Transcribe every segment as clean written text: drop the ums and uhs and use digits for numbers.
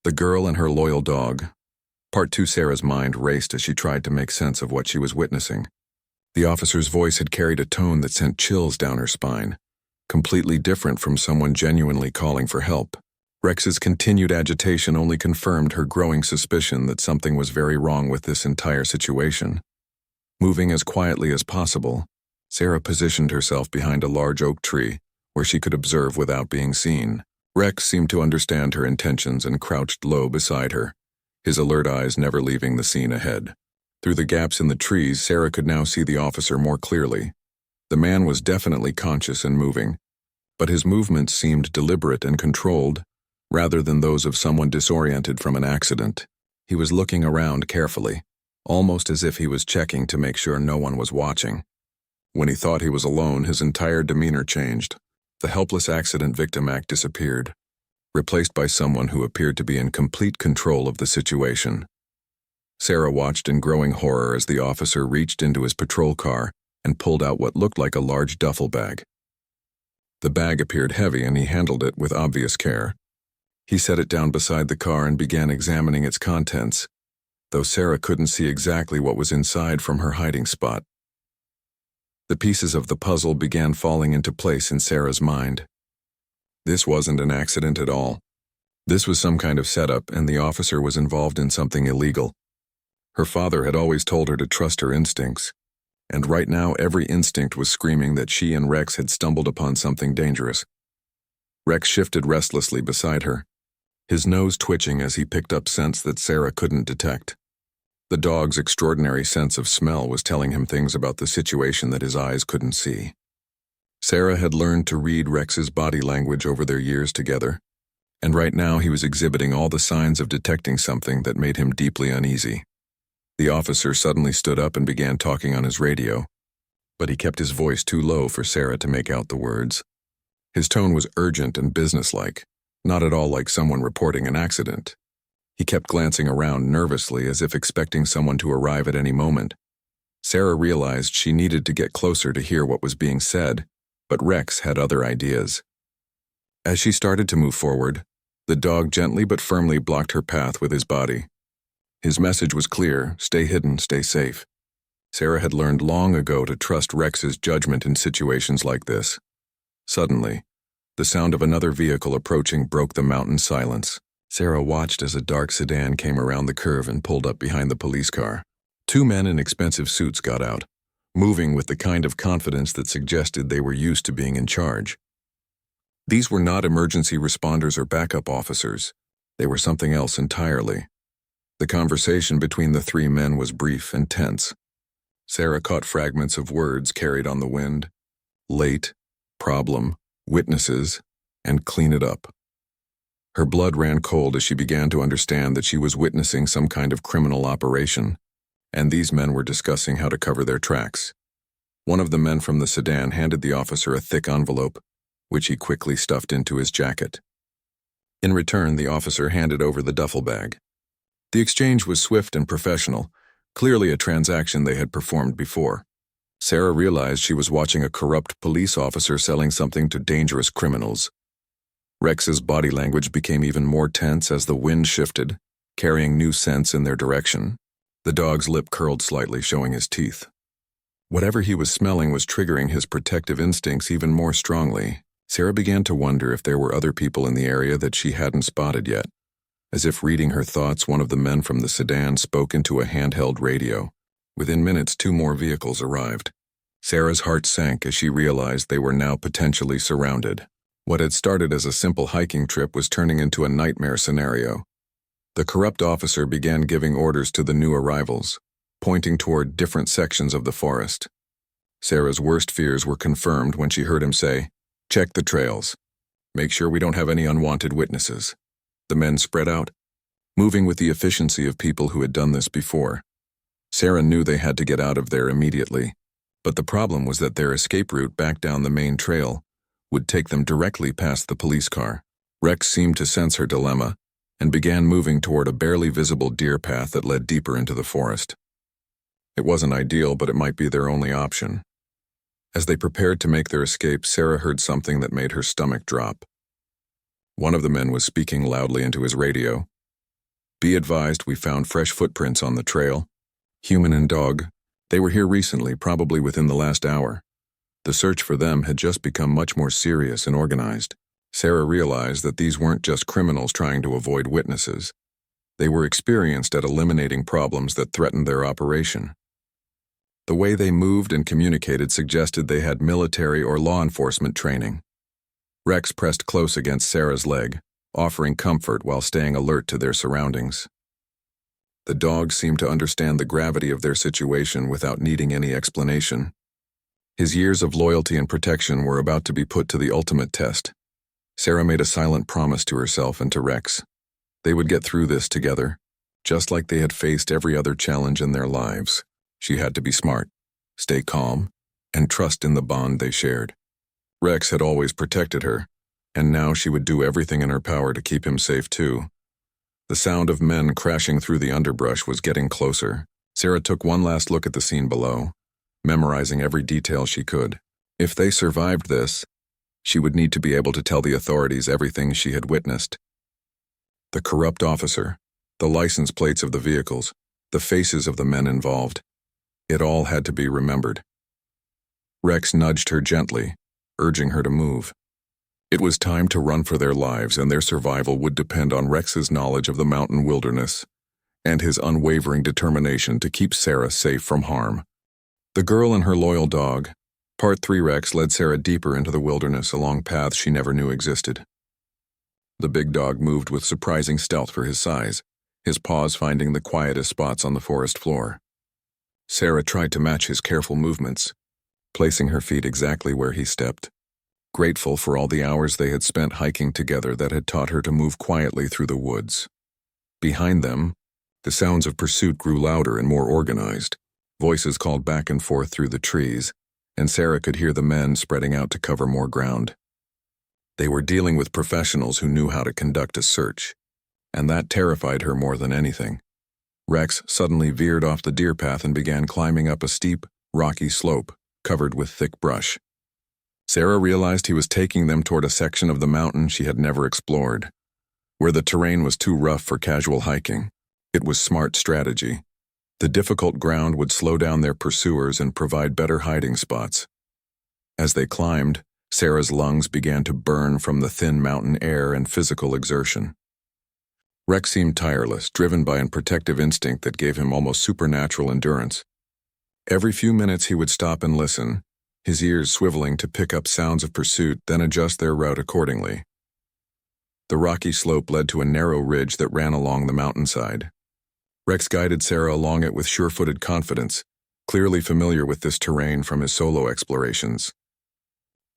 The girl and her loyal dog. Part 2. Sarah's mind raced as she tried to make sense of what she was witnessing. The officer's voice had carried a tone that sent chills down her spine, completely different from someone genuinely calling for help. Rex's continued agitation only confirmed her growing suspicion that something was very wrong with this entire situation. Moving as quietly as possible, Sarah positioned herself behind a large oak tree where she could observe without being seen. Rex seemed to understand her intentions and crouched low beside her, his alert eyes never leaving the scene ahead. Through the gaps in the trees, Sarah could now see the officer more clearly. The man was definitely conscious and moving, but his movements seemed deliberate and controlled, rather than those of someone disoriented from an accident. He was looking around carefully, almost as if he was checking to make sure no one was watching. When he thought he was alone, his entire demeanor changed. The helpless accident victim act disappeared, replaced by someone who appeared to be in complete control of the situation. Sarah watched in growing horror as the officer reached into his patrol car and pulled out what looked like a large duffel bag. The bag appeared heavy and he handled it with obvious care. He set it down beside the car and began examining its contents, though Sarah couldn't see exactly what was inside from her hiding spot. The pieces of the puzzle began falling into place in Sarah's mind. This wasn't an accident at all. This was some kind of setup, and the officer was involved in something illegal. Her father had always told her to trust her instincts, and right now every instinct was screaming that she and Rex had stumbled upon something dangerous. Rex shifted restlessly beside her, his nose twitching as he picked up scents that Sarah couldn't detect. The dog's extraordinary sense of smell was telling him things about the situation that his eyes couldn't see. Sarah had learned to read Rex's body language over their years together, and right now he was exhibiting all the signs of detecting something that made him deeply uneasy. The officer suddenly stood up and began talking on his radio, but he kept his voice too low for Sarah to make out the words. His tone was urgent and businesslike, not at all like someone reporting an accident. He kept glancing around nervously as if expecting someone to arrive at any moment. Sarah realized she needed to get closer to hear what was being said, but Rex had other ideas. As she started to move forward, the dog gently but firmly blocked her path with his body. His message was clear: stay hidden, stay safe. Sarah had learned long ago to trust Rex's judgment in situations like this. Suddenly, the sound of another vehicle approaching broke the mountain silence. Sarah watched as a dark sedan came around the curve and pulled up behind the police car. Two men in expensive suits got out, moving with the kind of confidence that suggested they were used to being in charge. These were not emergency responders or backup officers. They were something else entirely. The conversation between the three men was brief and tense. Sarah caught fragments of words carried on the wind: late, problem, witnesses, and clean it up. Her blood ran cold as she began to understand that she was witnessing some kind of criminal operation, and these men were discussing how to cover their tracks. One of the men from the sedan handed the officer a thick envelope, which he quickly stuffed into his jacket. In return, the officer handed over the duffel bag. The exchange was swift and professional, clearly a transaction they had performed before. Sarah realized she was watching a corrupt police officer selling something to dangerous criminals. Rex's body language became even more tense as the wind shifted, carrying new scents in their direction. The dog's lip curled slightly, showing his teeth. Whatever he was smelling was triggering his protective instincts even more strongly. Sarah began to wonder if there were other people in the area that she hadn't spotted yet. As if reading her thoughts, one of the men from the sedan spoke into a handheld radio. Within minutes, 2 more vehicles arrived. Sarah's heart sank as she realized they were now potentially surrounded. What had started as a simple hiking trip was turning into a nightmare scenario. The corrupt officer began giving orders to the new arrivals, pointing toward different sections of the forest. Sarah's worst fears were confirmed when she heard him say, "Check the trails. Make sure we don't have any unwanted witnesses." The men spread out, moving with the efficiency of people who had done this before. Sarah knew they had to get out of there immediately, but the problem was that their escape route back down the main trail would take them directly past the police car. Rex seemed to sense her dilemma and began moving toward a barely visible deer path that led deeper into the forest. It wasn't ideal, but it might be their only option. As they prepared to make their escape, Sarah heard something that made her stomach drop. One of the men was speaking loudly into his radio, Be advised, we found fresh footprints on the trail. Human and dog. They were here recently, probably within the last hour. The search for them had just become much more serious and organized. Sarah realized that these weren't just criminals trying to avoid witnesses. They were experienced at eliminating problems that threatened their operation. The way they moved and communicated suggested they had military or law enforcement training. Rex pressed close against Sarah's leg, offering comfort while staying alert to their surroundings. The dog seemed to understand the gravity of their situation without needing any explanation. His years of loyalty and protection were about to be put to the ultimate test. Sarah made a silent promise to herself and to Rex. They would get through this together, just like they had faced every other challenge in their lives. She had to be smart, stay calm, and trust in the bond they shared. Rex had always protected her, and now she would do everything in her power to keep him safe too. The sound of men crashing through the underbrush was getting closer. Sarah took one last look at the scene below, memorizing every detail she could. If they survived this, she would need to be able to tell the authorities everything she had witnessed. The corrupt officer, the license plates of the vehicles, the faces of the men involved. It all had to be remembered. Rex nudged her gently, urging her to move. It was time to run for their lives, and their survival would depend on Rex's knowledge of the mountain wilderness and his unwavering determination to keep Sarah safe from harm. The girl and her loyal dog. Part 3. Rex led Sarah deeper into the wilderness along paths she never knew existed. The big dog moved with surprising stealth for his size, his paws finding the quietest spots on the forest floor. Sarah tried to match his careful movements, placing her feet exactly where he stepped, grateful for all the hours they had spent hiking together that had taught her to move quietly through the woods. Behind them, the sounds of pursuit grew louder and more organized. Voices called back and forth through the trees, and Sarah could hear the men spreading out to cover more ground. They were dealing with professionals who knew how to conduct a search, and that terrified her more than anything. Rex suddenly veered off the deer path and began climbing up a steep, rocky slope covered with thick brush. Sarah realized he was taking them toward a section of the mountain she had never explored, where the terrain was too rough for casual hiking. It was smart strategy. The difficult ground would slow down their pursuers and provide better hiding spots. As they climbed, Sarah's lungs began to burn from the thin mountain air and physical exertion. Rex seemed tireless, driven by a protective instinct that gave him almost supernatural endurance. Every few minutes he would stop and listen, his ears swiveling to pick up sounds of pursuit, then adjust their route accordingly. The rocky slope led to a narrow ridge that ran along the mountainside. Rex guided Sarah along it with sure-footed confidence, clearly familiar with this terrain from his solo explorations.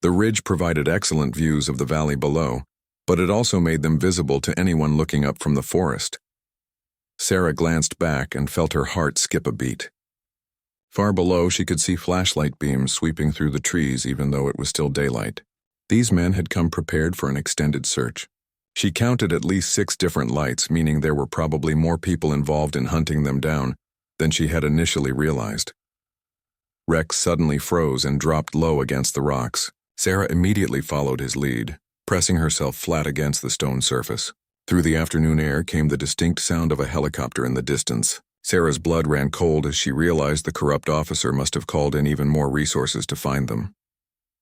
The ridge provided excellent views of the valley below, but it also made them visible to anyone looking up from the forest. Sarah glanced back and felt her heart skip a beat. Far below, she could see flashlight beams sweeping through the trees even though it was still daylight. These men had come prepared for an extended search. She counted at least 6 different lights, meaning there were probably more people involved in hunting them down than she had initially realized. Rex suddenly froze and dropped low against the rocks. Sarah immediately followed his lead, pressing herself flat against the stone surface. Through the afternoon air came the distinct sound of a helicopter in the distance. Sarah's blood ran cold as she realized the corrupt officer must have called in even more resources to find them.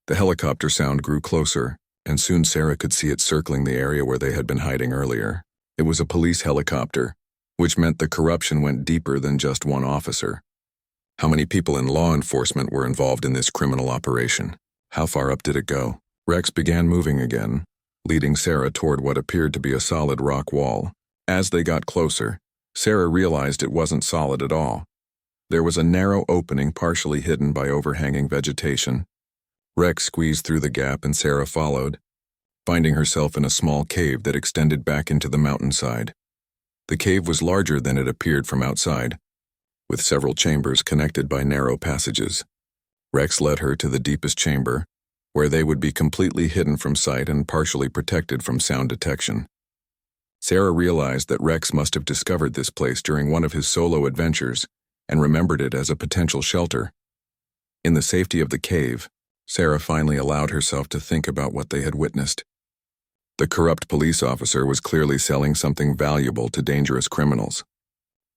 The helicopter sound grew closer, and soon Sarah could see it circling the area where they had been hiding earlier. It was a police helicopter, which meant the corruption went deeper than just one officer. How many people in law enforcement were involved in this criminal operation? How far up did it go? Rex began moving again, leading Sarah toward what appeared to be a solid rock wall. As they got closer, Sarah realized it wasn't solid at all. There was a narrow opening partially hidden by overhanging vegetation. Rex squeezed through the gap and Sarah followed, finding herself in a small cave that extended back into the mountainside. The cave was larger than it appeared from outside, with several chambers connected by narrow passages. Rex led her to the deepest chamber, where they would be completely hidden from sight and partially protected from sound detection. Sarah realized that Rex must have discovered this place during one of his solo adventures and remembered it as a potential shelter. In the safety of the cave, Sarah finally allowed herself to think about what they had witnessed. The corrupt police officer was clearly selling something valuable to dangerous criminals.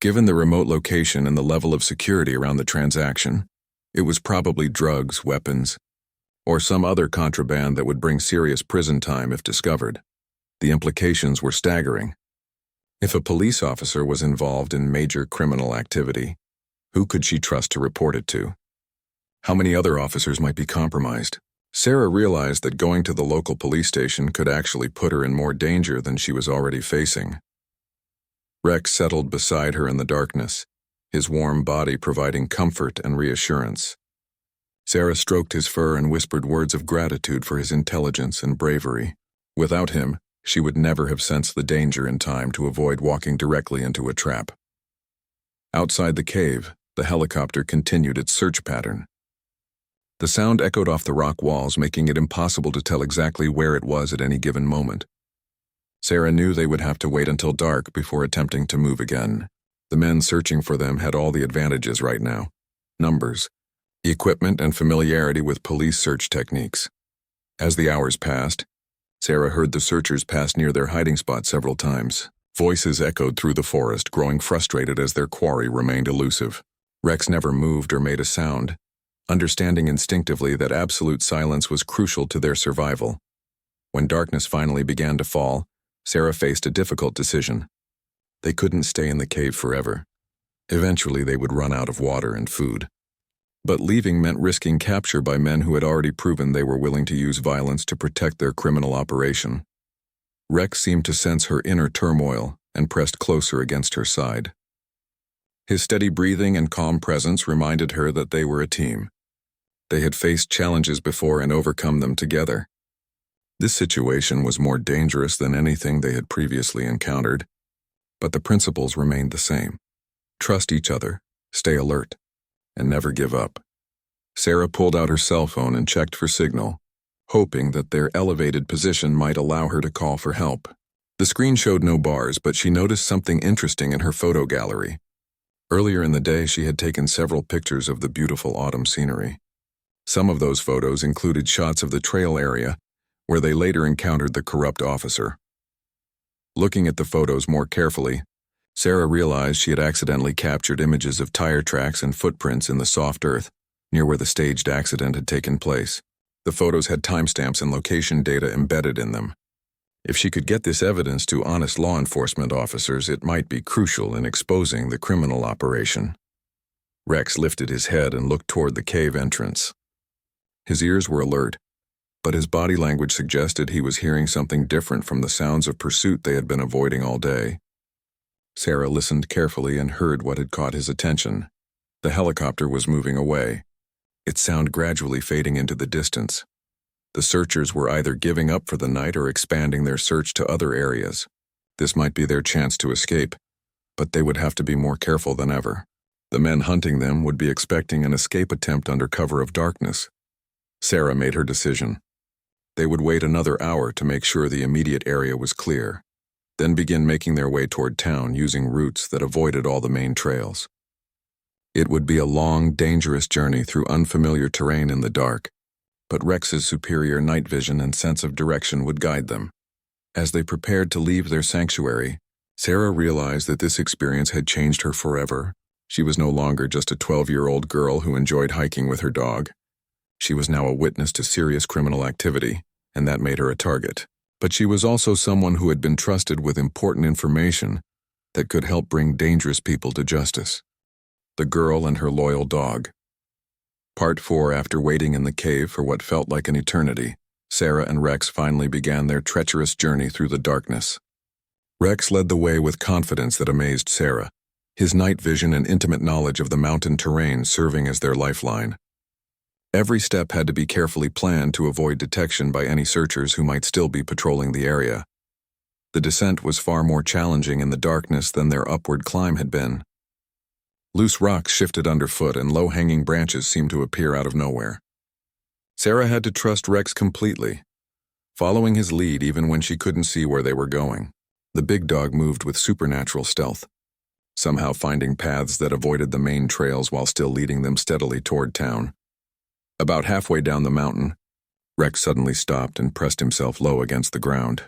Given the remote location and the level of security around the transaction, it was probably drugs, weapons, or some other contraband that would bring serious prison time if discovered. The implications were staggering. If a police officer was involved in major criminal activity, who could she trust to report it to? How many other officers might be compromised? Sarah realized that going to the local police station could actually put her in more danger than she was already facing. Rex settled beside her in the darkness, his warm body providing comfort and reassurance. Sarah stroked his fur and whispered words of gratitude for his intelligence and bravery. Without him, she would never have sensed the danger in time to avoid walking directly into a trap. Outside the cave, the helicopter continued its search pattern. The sound echoed off the rock walls, making it impossible to tell exactly where it was at any given moment. Sarah knew they would have to wait until dark before attempting to move again. The men searching for them had all the advantages right now: numbers, equipment, and familiarity with police search techniques. As the hours passed, Sarah heard the searchers pass near their hiding spot several times. Voices echoed through the forest, growing frustrated as their quarry remained elusive. Rex never moved or made a sound, understanding instinctively that absolute silence was crucial to their survival. When darkness finally began to fall, Sarah faced a difficult decision. They couldn't stay in the cave forever. Eventually they would run out of water and food. But leaving meant risking capture by men who had already proven they were willing to use violence to protect their criminal operation. Rex seemed to sense her inner turmoil and pressed closer against her side. His steady breathing and calm presence reminded her that they were a team. They had faced challenges before and overcome them together. This situation was more dangerous than anything they had previously encountered, but the principles remained the same. Trust each other, stay alert, and never give up. Sarah pulled out her cell phone and checked for signal, hoping that their elevated position might allow her to call for help. The screen showed no bars, but she noticed something interesting in her photo gallery. Earlier in the day, she had taken several pictures of the beautiful autumn scenery. Some of those photos included shots of the trail area, where they later encountered the corrupt officer. Looking at the photos more carefully, Sarah realized she had accidentally captured images of tire tracks and footprints in the soft earth, near where the staged accident had taken place. The photos had timestamps and location data embedded in them. If she could get this evidence to honest law enforcement officers, it might be crucial in exposing the criminal operation. Rex lifted his head and looked toward the cave entrance. His ears were alert, but his body language suggested he was hearing something different from the sounds of pursuit they had been avoiding all day. Sarah listened carefully and heard what had caught his attention. The helicopter was moving away, its sound gradually fading into the distance. The searchers were either giving up for the night or expanding their search to other areas. This might be their chance to escape, but they would have to be more careful than ever. The men hunting them would be expecting an escape attempt under cover of darkness. Sarah made her decision. They would wait another hour to make sure the immediate area was clear, then begin making their way toward town using routes that avoided all the main trails. It would be a long, dangerous journey through unfamiliar terrain in the dark, but Rex's superior night vision and sense of direction would guide them. As they prepared to leave their sanctuary, Sarah realized that this experience had changed her forever. She was no longer just a 12-year-old girl who enjoyed hiking with her dog. She was now a witness to serious criminal activity, and that made her a target. But she was also someone who had been trusted with important information that could help bring dangerous people to justice. The girl and her loyal dog. Part 4. After waiting in the cave for what felt like an eternity, Sarah and Rex finally began their treacherous journey through the darkness. Rex led the way with confidence that amazed Sarah, his night vision and intimate knowledge of the mountain terrain serving as their lifeline. Every step had to be carefully planned to avoid detection by any searchers who might still be patrolling the area. The descent was far more challenging in the darkness than their upward climb had been. Loose rocks shifted underfoot and low-hanging branches seemed to appear out of nowhere. Sarah had to trust Rex completely, following his lead even when she couldn't see where they were going. The big dog moved with supernatural stealth, somehow finding paths that avoided the main trails while still leading them steadily toward town. About halfway down the mountain, Rex suddenly stopped and pressed himself low against the ground.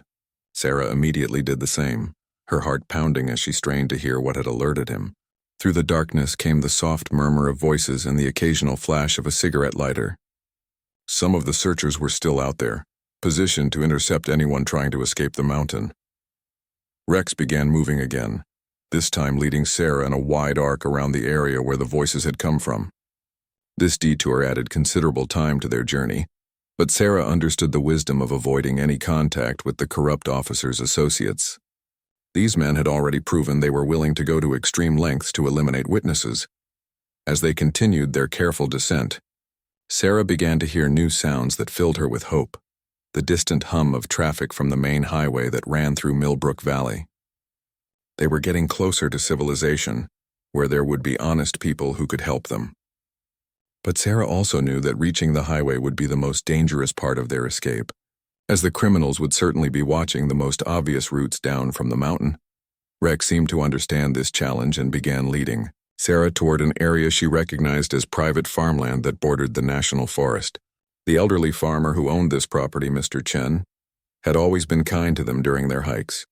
Sarah immediately did the same, her heart pounding as she strained to hear what had alerted him. Through the darkness came the soft murmur of voices and the occasional flash of a cigarette lighter. Some of the searchers were still out there, positioned to intercept anyone trying to escape the mountain. Rex began moving again, this time leading Sarah in a wide arc around the area where the voices had come from. This detour added considerable time to their journey, but Sarah understood the wisdom of avoiding any contact with the corrupt officer's associates. These men had already proven they were willing to go to extreme lengths to eliminate witnesses. As they continued their careful descent, Sarah began to hear new sounds that filled her with hope, the distant hum of traffic from the main highway that ran through Millbrook Valley. They were getting closer to civilization, where there would be honest people who could help them. But Sarah also knew that reaching the highway would be the most dangerous part of their escape, as the criminals would certainly be watching the most obvious routes down from the mountain. Rex seemed to understand this challenge and began leading Sarah toward an area she recognized as private farmland that bordered the national forest. The elderly farmer who owned this property, Mr. Chen, had always been kind to them during their hikes.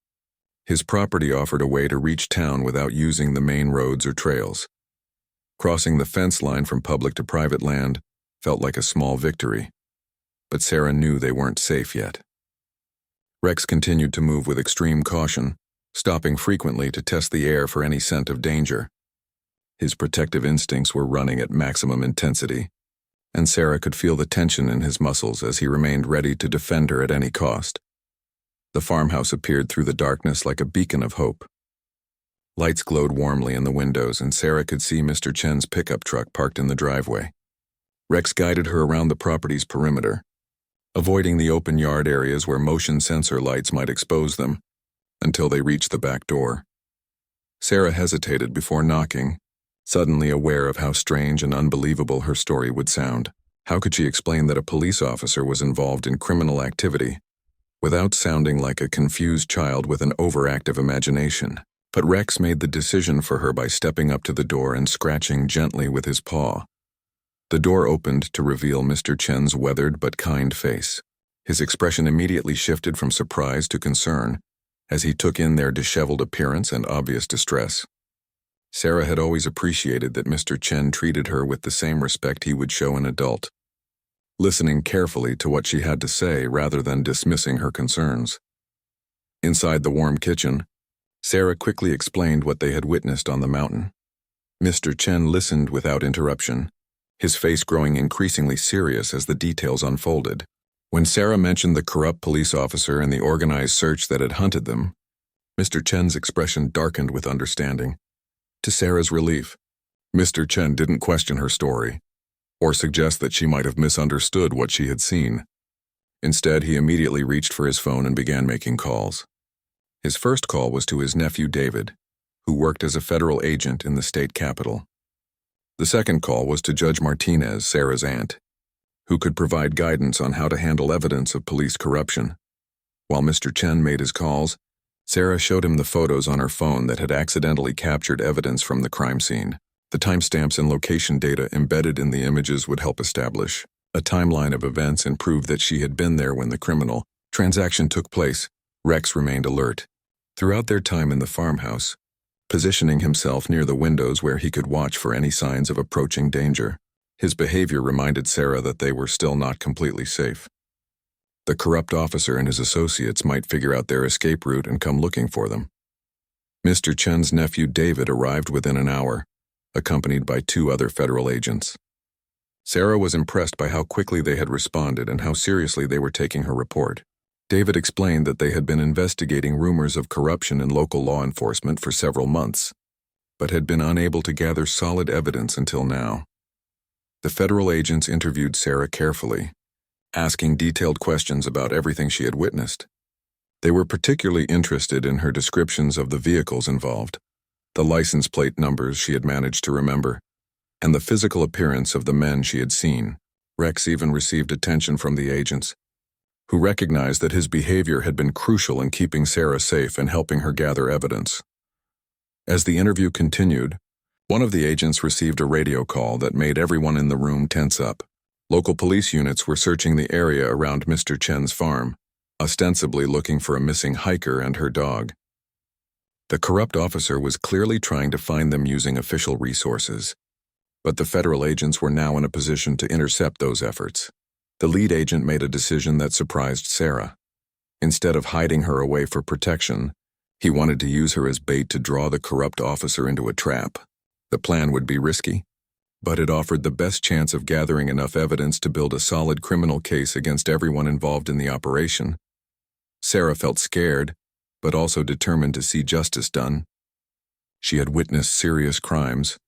His property offered a way to reach town without using the main roads or trails. Crossing the fence line from public to private land felt like a small victory, but Sarah knew they weren't safe yet. Rex continued to move with extreme caution, stopping frequently to test the air for any scent of danger. His protective instincts were running at maximum intensity, and Sarah could feel the tension in his muscles as he remained ready to defend her at any cost. The farmhouse appeared through the darkness like a beacon of hope. Lights glowed warmly in the windows, and Sarah could see Mr. Chen's pickup truck parked in the driveway. Rex guided her around the property's perimeter, avoiding the open yard areas where motion sensor lights might expose them, until they reached the back door. Sarah hesitated before knocking, suddenly aware of how strange and unbelievable her story would sound. How could she explain that a police officer was involved in criminal activity, without sounding like a confused child with an overactive imagination? But Rex made the decision for her by stepping up to the door and scratching gently with his paw. The door opened to reveal Mr. Chen's weathered but kind face. His expression immediately shifted from surprise to concern as he took in their disheveled appearance and obvious distress. Sarah had always appreciated that Mr. Chen treated her with the same respect he would show an adult, listening carefully to what she had to say rather than dismissing her concerns. Inside the warm kitchen, Sarah quickly explained what they had witnessed on the mountain. Mr. Chen listened without interruption, his face growing increasingly serious as the details unfolded. When Sarah mentioned the corrupt police officer and the organized search that had hunted them, Mr. Chen's expression darkened with understanding. To Sarah's relief, Mr. Chen didn't question her story, or suggest that she might have misunderstood what she had seen. Instead, he immediately reached for his phone and began making calls. His first call was to his nephew David, who worked as a federal agent in the state capital. The second call was to Judge Martinez, Sarah's aunt, who could provide guidance on how to handle evidence of police corruption. While Mr. Chen made his calls, Sarah showed him the photos on her phone that had accidentally captured evidence from the crime scene. The timestamps and location data embedded in the images would help establish a timeline of events and prove that she had been there when the criminal transaction took place. Rex remained alert throughout their time in the farmhouse, positioning himself near the windows where he could watch for any signs of approaching danger. His behavior reminded Sarah that they were still not completely safe. The corrupt officer and his associates might figure out their escape route and come looking for them. Mr. Chen's nephew David arrived within an hour, accompanied by 2 other federal agents. Sarah was impressed by how quickly they had responded and how seriously they were taking her report. David explained that they had been investigating rumors of corruption in local law enforcement for several months, but had been unable to gather solid evidence until now. The federal agents interviewed Sarah carefully, asking detailed questions about everything she had witnessed. They were particularly interested in her descriptions of the vehicles involved, the license plate numbers she had managed to remember, and the physical appearance of the men she had seen. Rex even received attention from the agents, who recognized that his behavior had been crucial in keeping Sarah safe and helping her gather evidence. As the interview continued, one of the agents received a radio call that made everyone in the room tense up. Local police units were searching the area around Mr. Chen's farm, ostensibly looking for a missing hiker and her dog. The corrupt officer was clearly trying to find them using official resources, but the federal agents were now in a position to intercept those efforts. The lead agent made a decision that surprised Sarah. Instead of hiding her away for protection, he wanted to use her as bait to draw the corrupt officer into a trap. The plan would be risky, but it offered the best chance of gathering enough evidence to build a solid criminal case against everyone involved in the operation. Sarah felt scared, but also determined to see justice done. She had witnessed serious crimes,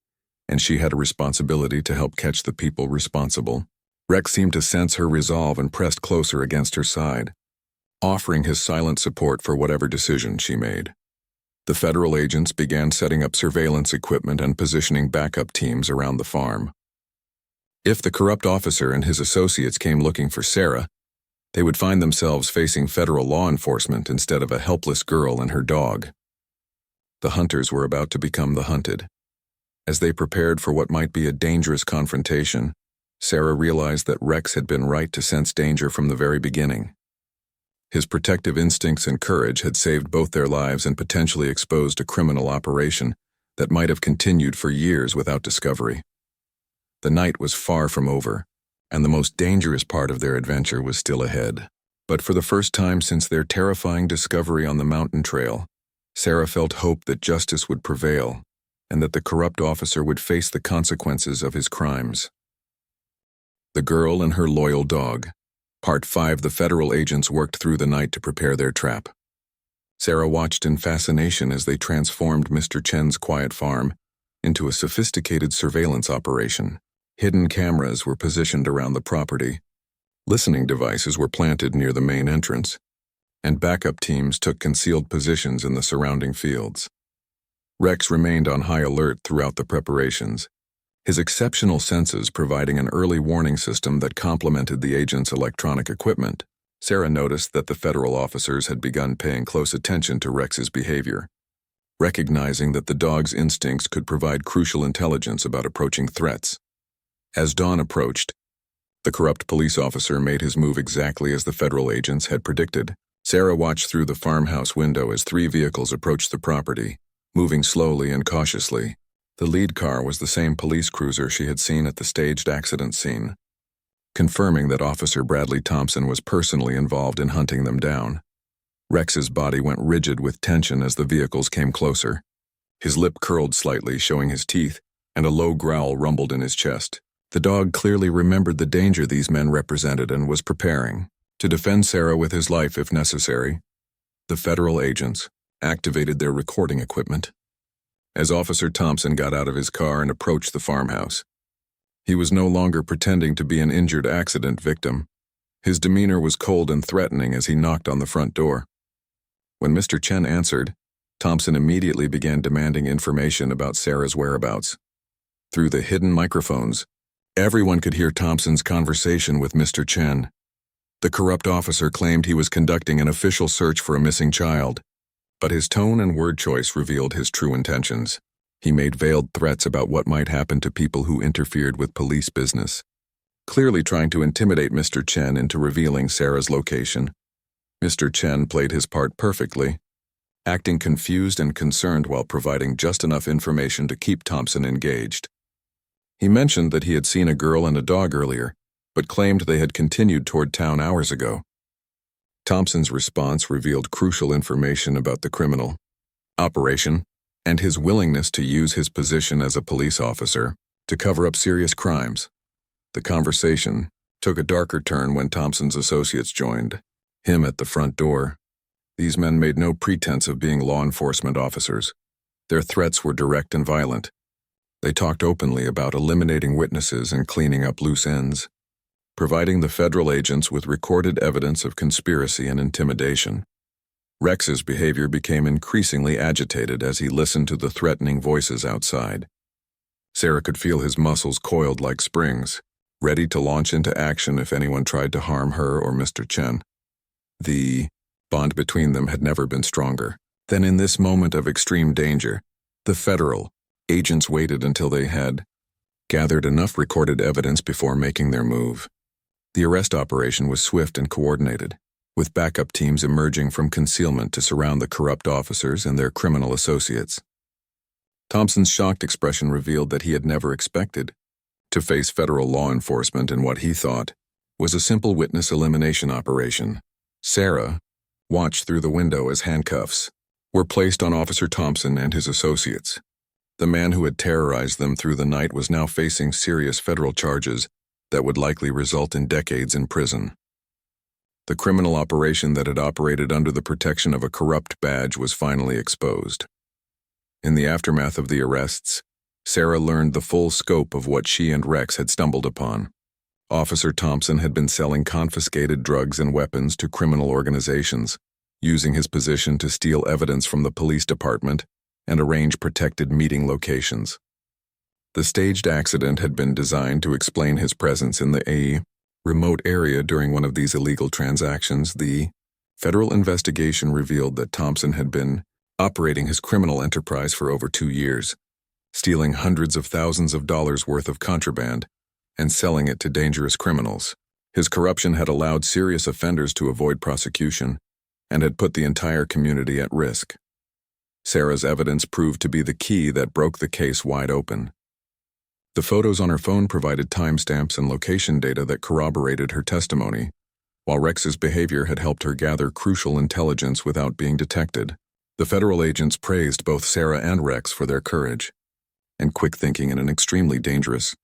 and she had a responsibility to help catch the people responsible. Rex seemed to sense her resolve and pressed closer against her side, offering his silent support for whatever decision she made. The federal agents began setting up surveillance equipment and positioning backup teams around the farm. If the corrupt officer and his associates came looking for Sarah, they would find themselves facing federal law enforcement instead of a helpless girl and her dog. The hunters were about to become the hunted. As they prepared for what might be a dangerous confrontation, Sarah realized that Rex had been right to sense danger from the very beginning. His protective instincts and courage had saved both their lives and potentially exposed a criminal operation that might have continued for years without discovery. The night was far from over, and the most dangerous part of their adventure was still ahead. But for the first time since their terrifying discovery on the mountain trail, Sarah felt hope that justice would prevail and that the corrupt officer would face the consequences of his crimes. The Girl and Her Loyal Dog. Part 5. The federal agents worked through the night to prepare their trap. Sarah watched in fascination as they transformed Mr. Chen's quiet farm into a sophisticated surveillance operation. Hidden cameras were positioned around the property, listening devices were planted near the main entrance, and backup teams took concealed positions in the surrounding fields. Rex remained on high alert throughout the preparations, his exceptional senses providing an early warning system that complemented the agent's electronic equipment. Sarah noticed that the federal officers had begun paying close attention to Rex's behavior, recognizing that the dog's instincts could provide crucial intelligence about approaching threats. As dawn approached, the corrupt police officer made his move exactly as the federal agents had predicted. Sarah watched through the farmhouse window as 3 vehicles approached the property, moving slowly and cautiously. The lead car was the same police cruiser she had seen at the staged accident scene, confirming that Officer Bradley Thompson was personally involved in hunting them down. Rex's body went rigid with tension as the vehicles came closer. His lip curled slightly, showing his teeth, and a low growl rumbled in his chest. The dog clearly remembered the danger these men represented and was preparing to defend Sarah with his life if necessary. The federal agents activated their recording equipment as Officer Thompson got out of his car and approached the farmhouse. He was no longer pretending to be an injured accident victim. His demeanor was cold and threatening as he knocked on the front door. When Mr. Chen answered, Thompson immediately began demanding information about Sarah's whereabouts. Through the hidden microphones, everyone could hear Thompson's conversation with Mr. Chen. The corrupt officer claimed he was conducting an official search for a missing child, but his tone and word choice revealed his true intentions. He made veiled threats about what might happen to people who interfered with police business, clearly trying to intimidate Mr. Chen into revealing Sarah's location. Mr. Chen played his part perfectly, acting confused and concerned while providing just enough information to keep Thompson engaged. He mentioned that he had seen a girl and a dog earlier, but claimed they had continued toward town hours ago. Thompson's response revealed crucial information about the criminal operation and his willingness to use his position as a police officer to cover up serious crimes. The conversation took a darker turn when Thompson's associates joined him at the front door. These men made no pretense of being law enforcement officers. Their threats were direct and violent. They talked openly about eliminating witnesses and cleaning up loose ends, providing the federal agents with recorded evidence of conspiracy and intimidation. Rex's behavior became increasingly agitated as he listened to the threatening voices outside. Sarah could feel his muscles coiled like springs, ready to launch into action if anyone tried to harm her or Mr. Chen. The bond between them had never been stronger. Then in this moment of extreme danger, the federal agents waited until they had gathered enough recorded evidence before making their move. The arrest operation was swift and coordinated. with backup teams emerging from concealment to surround the corrupt officers and their criminal associates. Thompson's shocked expression revealed that he had never expected to face federal law enforcement in what he thought was a simple witness elimination operation. Sarah watched through the window as handcuffs were placed on Officer Thompson and his associates. The man who had terrorized them through the night was now facing serious federal charges that would likely result in decades in prison. The criminal operation that had operated under the protection of a corrupt badge was finally exposed. In the aftermath of the arrests, Sarah learned the full scope of what she and Rex had stumbled upon. Officer Thompson had been selling confiscated drugs and weapons to criminal organizations, using his position to steal evidence from the police department and arrange protected meeting locations. The staged accident had been designed to explain his presence in a remote area during one of these illegal transactions. The federal investigation revealed that Thompson had been operating his criminal enterprise for over 2 years, stealing hundreds of thousands of dollars worth of contraband and selling it to dangerous criminals. His corruption had allowed serious offenders to avoid prosecution and had put the entire community at risk. Sarah's evidence proved to be the key that broke the case wide open. The photos on her phone provided timestamps and location data that corroborated her testimony, while Rex's behavior had helped her gather crucial intelligence without being detected. The federal agents praised both Sarah and Rex for their courage and quick thinking in an extremely dangerous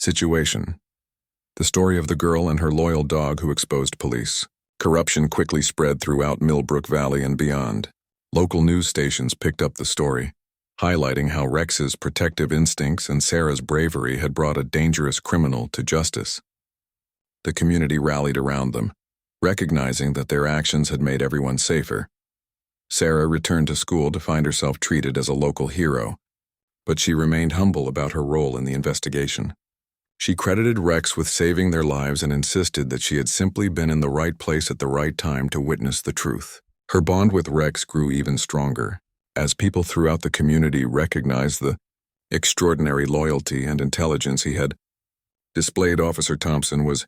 situation. The story of the girl and her loyal dog who exposed police corruption quickly spread throughout Millbrook Valley and beyond. Local news stations picked up the story, highlighting how Rex's protective instincts and Sarah's bravery had brought a dangerous criminal to justice. The community rallied around them, recognizing that their actions had made everyone safer. Sarah returned to school to find herself treated as a local hero, but she remained humble about her role in the investigation. She credited Rex with saving their lives and insisted that she had simply been in the right place at the right time to witness the truth. Her bond with Rex grew even stronger, as people throughout the community recognized the extraordinary loyalty and intelligence he had displayed. Officer Thompson was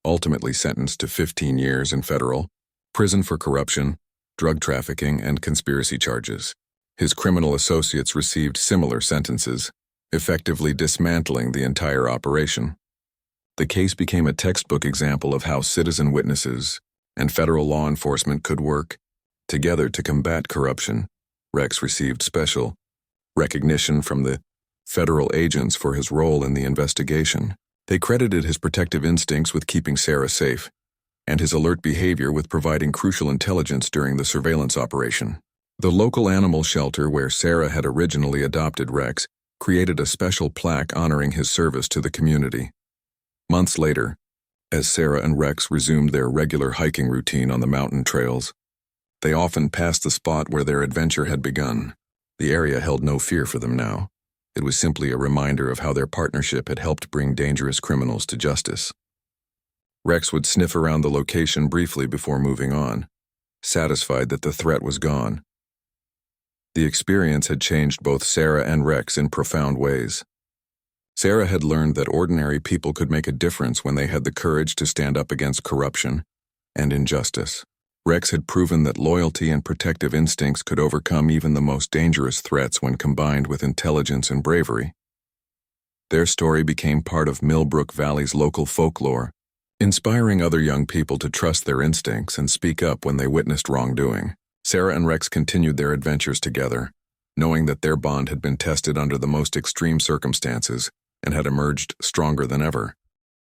ultimately sentenced to 15 years in federal prison for corruption, drug trafficking, and conspiracy charges. His criminal associates received similar sentences, effectively dismantling the entire operation. The case became a textbook example of how citizen witnesses and federal law enforcement could work together to combat corruption. Rex received special recognition from the federal agents for his role in the investigation. They credited his protective instincts with keeping Sarah safe, and his alert behavior with providing crucial intelligence during the surveillance operation. The local animal shelter where Sarah had originally adopted Rex created a special plaque honoring his service to the community. Months later, as Sarah and Rex resumed their regular hiking routine on the mountain trails, they often passed the spot where their adventure had begun. The area held no fear for them now. It was simply a reminder of how their partnership had helped bring dangerous criminals to justice. Rex would sniff around the location briefly before moving on, satisfied that the threat was gone. The experience had changed both Sarah and Rex in profound ways. Sarah had learned that ordinary people could make a difference when they had the courage to stand up against corruption and injustice. Rex had proven that loyalty and protective instincts could overcome even the most dangerous threats when combined with intelligence and bravery. Their story became part of Millbrook Valley's local folklore, inspiring other young people to trust their instincts and speak up when they witnessed wrongdoing. Sarah and Rex continued their adventures together, knowing that their bond had been tested under the most extreme circumstances and had emerged stronger than ever.